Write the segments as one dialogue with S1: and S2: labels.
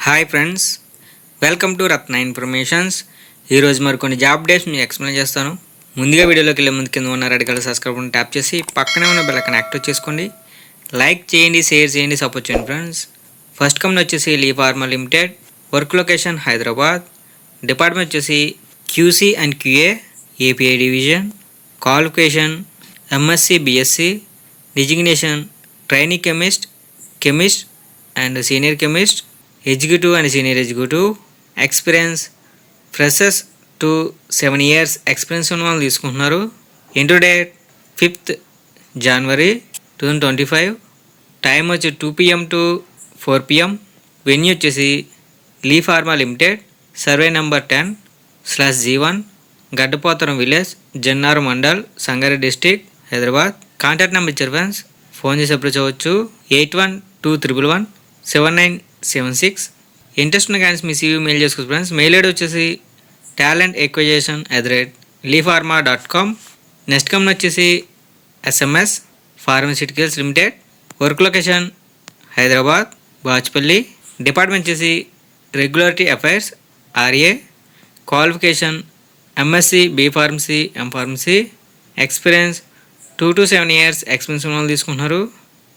S1: Hi friends, welcome to Ratna informations. ఈరోజు మరికొన్ని job dates మీకు ఎక్స్ప్లెయిన్ చేస్తాను. ముందుగా వీడియోలోకి వెళ్ళే ముందు కింద ఉన్న red colour subscribe button tap చేసి పక్కనే ఉన్న బెల్ ఐకాన్ యాక్టివేట్ చేసుకోండి. లైక్ చేయండి, షేర్ చేయండి, సపోర్ట్ చేయండి ఫ్రెండ్స్. ఫస్ట్ కంపెనీ వచ్చేసి Lee Pharma Limited. Work location Hyderabad. Department వచ్చేసి QC and QA API division. Qualification MSc BSc. Designation trainee chemist and senior chemist. Executive and senior executive. Experience freshers to 7 years experience ఉన్న వాళ్ళు తీసుకుంటున్నారు. Interview date 5th January 2025. Time వచ్చి 2 PM to 4 PM. Venue వచ్చేసి Lee Pharma Limited, survey number 10/G1, Gaddapotharam village, Jannaram mandal, Sangareddy district, Hyderabad. Contact number ఇచ్చారు friends, phone చేసి approach అవ్వచ్చు. 8123117976. Interest ఉన్న candidates మీ CV మెయిల్ చేసుకోవచ్చు ఫ్రెండ్స్. మెయిల్ ఐడి వచ్చేసి talentacquisition@leefarma.com. నెక్స్ట్ కంపెనీ వచ్చేసి SMS Pharmaceuticals Limited. Work location Hyderabad Bachupally. Department వచ్చేసి regulatory affairs RA. Qualification MSc B pharmacy M pharmacy. Experience 2 to 7 years experience ఉన్న వాళ్ళు తీసుకుంటున్నారు.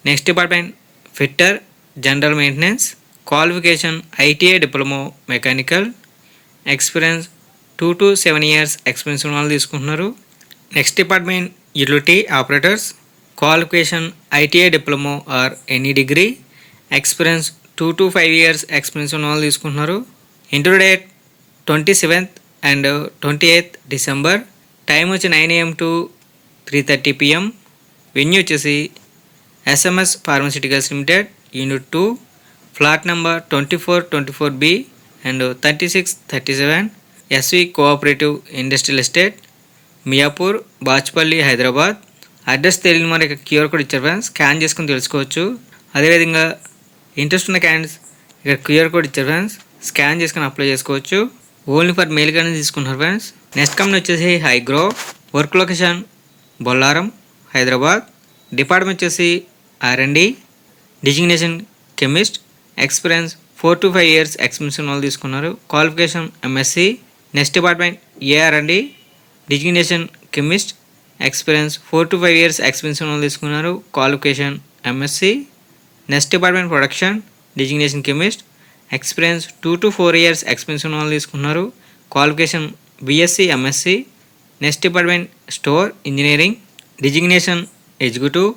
S1: Next department fitter general maintenance. Qualification ITI diploma mechanical. Experience 2 to 7 years experience ఉన్న వాళ్ళు తీసుకుంటున్నారు. Next department utility operators. Qualification ITI diploma or any degree. Experience 2 to 5 years experience ఉన్న వాళ్ళు తీసుకుంటున్నారు. Interview date 27th and 28th December. Time వచ్చి 9 AM to 3:30 PM. Venue వచ్చేసి SMS Pharmaceuticals limited, unit 2, flat number 2424B and 3637, SV cooperative industrial estate, Miyapur, Bachupally, Hyderabad. Address తెలియని మరి ఇక్కడ QR code ఇచ్చారు friends, scan చేసుకుని తెలుసుకోవచ్చు. అదేవిధంగా ఇంట్రెస్ట్ ఉన్న క్యాండిడేట్స్ ఇక్కడ QR కోడ్ ఇచ్చారు ఫ్రెండ్స్, స్కాన్ చేసుకుని అప్లై చేసుకోవచ్చు. ఓన్లీ ఫర్ మెయిల్ కానీ తీసుకుంటున్నారు ఫ్రెండ్స్. నెక్స్ట్ కంపెనీ వచ్చేసి Hygro. Work location Bollaram, Hyderabad. Department వచ్చేసి R&D. Designation chemist. Experience 4 to 5 years experience ఉన్న వాళ్ళు తీసుకున్నారు. Qualification MSc. Next department AR&D. Designation chemist. Experience 4 to 5 years experience ఉన్న వాళ్ళు తీసుకున్నారు. Qualification MSc. Next department production. Designation chemist. Experience 2 to 4 years experience ఉన్న వాళ్ళు తీసుకున్నారు. Qualification BSc MSc. Next department store engineering. Designation executive.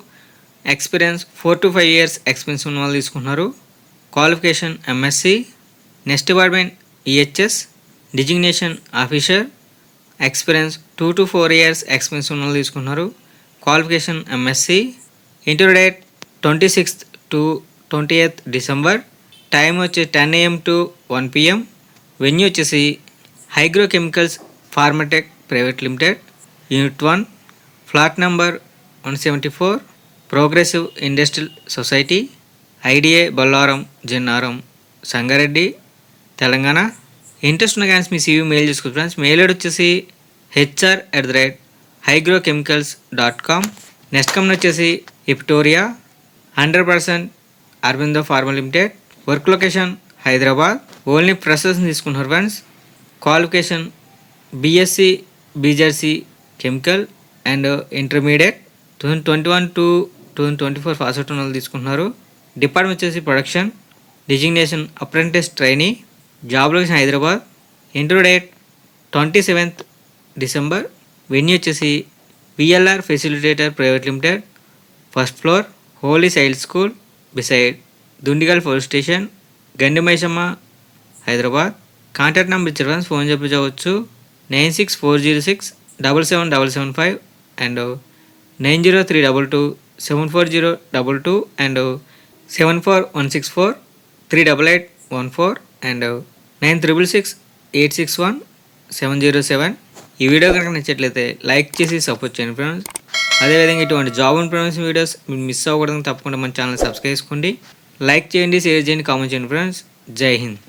S1: Experience 4 to 5 years experience ఉన్న వాళ్ళు తీసుకుంటున్నారు. Qualification MSc. Next department EHS. Designation officer. Experience 2 to 4 years experience ఉన్న వాళ్ళు తీసుకుంటున్నారు. Qualification MSc. Interview date 26th to 28th December. Time వచ్చి 10 AM to 1 PM. Venue వచ్చేసి Hygro Chemicals Pharmatek Private Limited, unit 1, flat number 174, Progressive Industrial Society, IDA Bollaram, Jannaram, Sangareddy, Telangana. Interest ఉన్న candidates మీ CV mail చేసుకోవచ్చు friends. Mail ID వచ్చేసి HR@hygrochemicals.com. Next company వచ్చేసి Apitoria 100% Aurobindo Pharma Limited. Work location Hyderabad. Only freshers తీసుకుంటున్నారు friends. Qualification BSc BJC chemical and intermediate. 2021 to 2024 pass out ఉన్న వాళ్ళు తీసుకుంటున్నారు. Department వచ్చేసి production. Designation apprentice trainee. Job location Hyderabad. Interview date 27th December. Venue వచ్చేసి VLR facilitator private limited, first floor, Holy Child School beside Dundigal police station, Gandimaisamma, Hyderabad. Contact number ఇచ్చారు friends, phone చెప్పించవచ్చు. 9640677775 and 9032274022 and 741643881 and 9668617707. ఈ video కనుక నచ్చట్లయితే like చేసి support చేయండి friends. అదేవిధంగా ఇటువంటి జాబ్ ఇన్ఫర్మేషన్ వీడియోస్ మీరు మిస్ అవ్వకూడదు తప్పకుండా మన ఛానల్ సబ్స్క్రైబ్ చేసుకోండి. లైక్ చేయండి, షేర్ చేయండి, కామెంట్ చేయండి ఫ్రెండ్స్. జై హింద్.